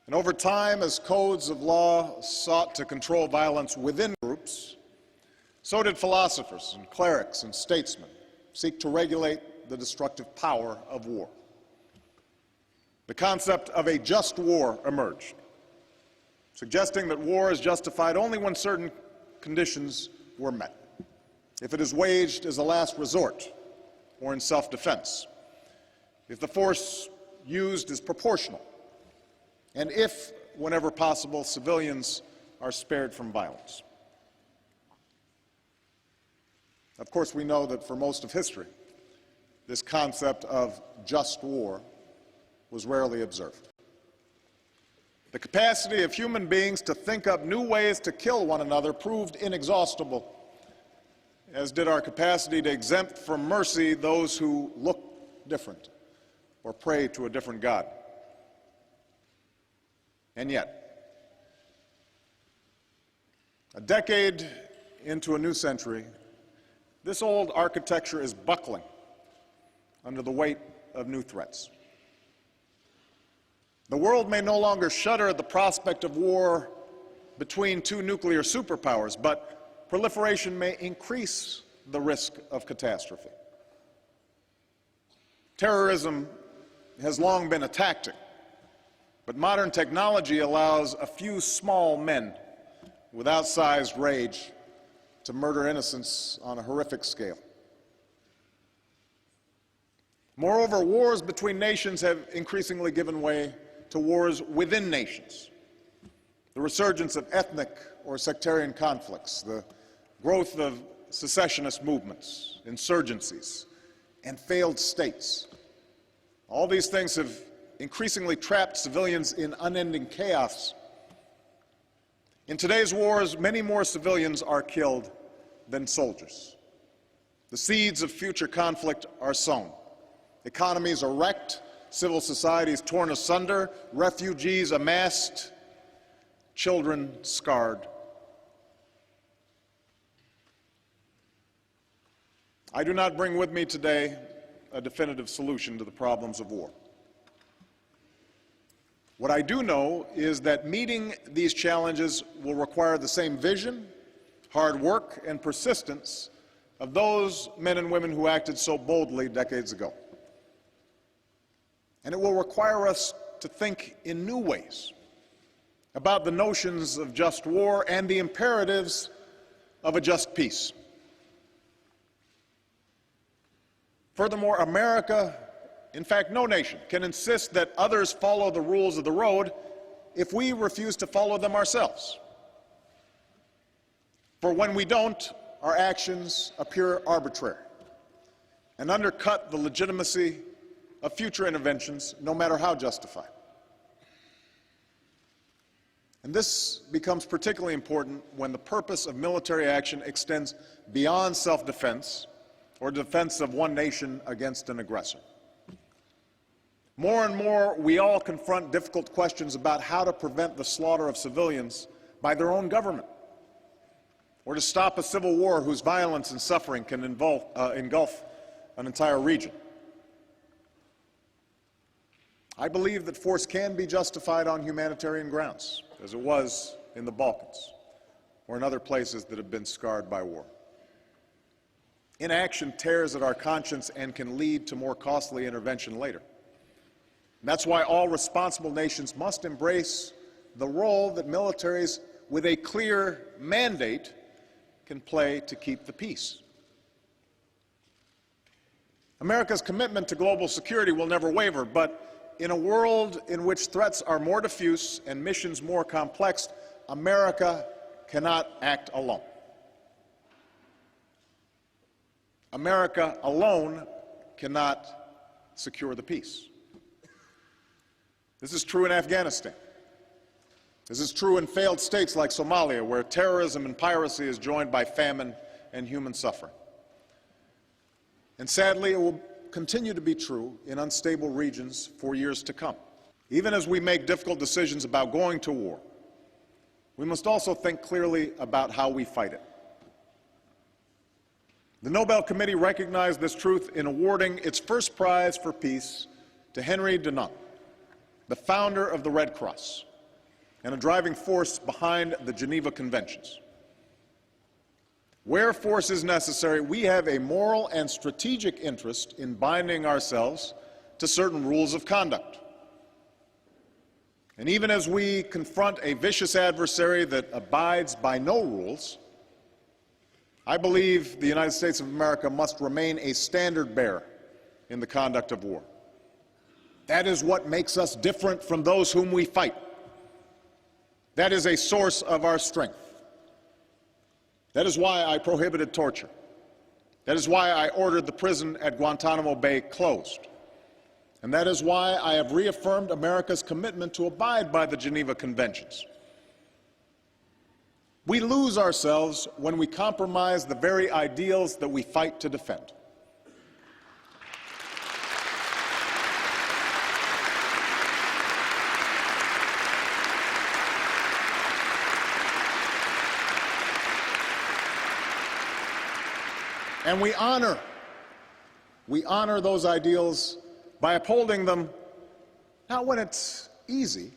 And over time, as codes of law sought to control violence within groups, so did philosophers and clerics and statesmen seek to regulate the destructive power of war. The concept of a just war emerged, suggesting that war is justified only when certain conditions were met. If it is waged as a last resort or in self-defense, if the force used is proportional, and if, whenever possible, civilians are spared from violence. Of course, we know that for most of history, this concept of just war was rarely observed. The capacity of human beings to think up new ways to kill one another proved inexhaustible, as did our capacity to exempt from mercy those who look different or pray to a different God. And yet, a decade into a new century, this old architecture is buckling under the weight of new threats. The world may no longer shudder at the prospect of war between two nuclear superpowers, but proliferation may increase the risk of catastrophe. Terrorism has long been a tactic, but modern technology allows a few small men with outsized rage to murder innocents on a horrific scale. Moreover, wars between nations have increasingly given way to wars within nations. The resurgence of ethnic or sectarian conflicts, the growth of secessionist movements, insurgencies, and failed states. All these things have increasingly trapped civilians in unending chaos. In today's wars, many more civilians are killed than soldiers. The seeds of future conflict are sown. Economies are wrecked, civil societies torn asunder, refugees amassed, children scarred. I do not bring with me today a definitive solution to the problems of war. What I do know is that meeting these challenges will require the same vision, hard work, and persistence of those men and women who acted so boldly decades ago. And it will require us to think in new ways about the notions of just war and the imperatives of a just peace. Furthermore, America, in fact, no nation, can insist that others follow the rules of the road if we refuse to follow them ourselves. For when we don't, our actions appear arbitrary and undercut the legitimacy of future interventions, no matter how justified. And this becomes particularly important when the purpose of military action extends beyond self-defense or defense of one nation against an aggressor. More and more, we all confront difficult questions about how to prevent the slaughter of civilians by their own government, or to stop a civil war whose violence and suffering can engulf an entire region. I believe that force can be justified on humanitarian grounds, as it was in the Balkans or in other places that have been scarred by war. Inaction tears at our conscience and can lead to more costly intervention later. And that's why all responsible nations must embrace the role that militaries with a clear mandate can play to keep the peace. America's commitment to global security will never waver, but in a world in which threats are more diffuse and missions more complex, America cannot act alone. America alone cannot secure the peace. This is true in Afghanistan. This is true in failed states like Somalia, where terrorism and piracy is joined by famine and human suffering. And sadly, it will continue to be true in unstable regions for years to come. Even as we make difficult decisions about going to war, we must also think clearly about how we fight it. The Nobel Committee recognized this truth in awarding its first prize for peace to Henry Dunant, the founder of the Red Cross, and a driving force behind the Geneva Conventions. Where force is necessary, we have a moral and strategic interest in binding ourselves to certain rules of conduct. And even as we confront a vicious adversary that abides by no rules, I believe the United States of America must remain a standard bearer in the conduct of war. That is what makes us different from those whom we fight. That is a source of our strength. That is why I prohibited torture. That is why I ordered the prison at Guantanamo Bay closed. And that is why I have reaffirmed America's commitment to abide by the Geneva Conventions. We lose ourselves when we compromise the very ideals that we fight to defend. And we honor those ideals by upholding them not when it's easy,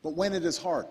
but when it is hard.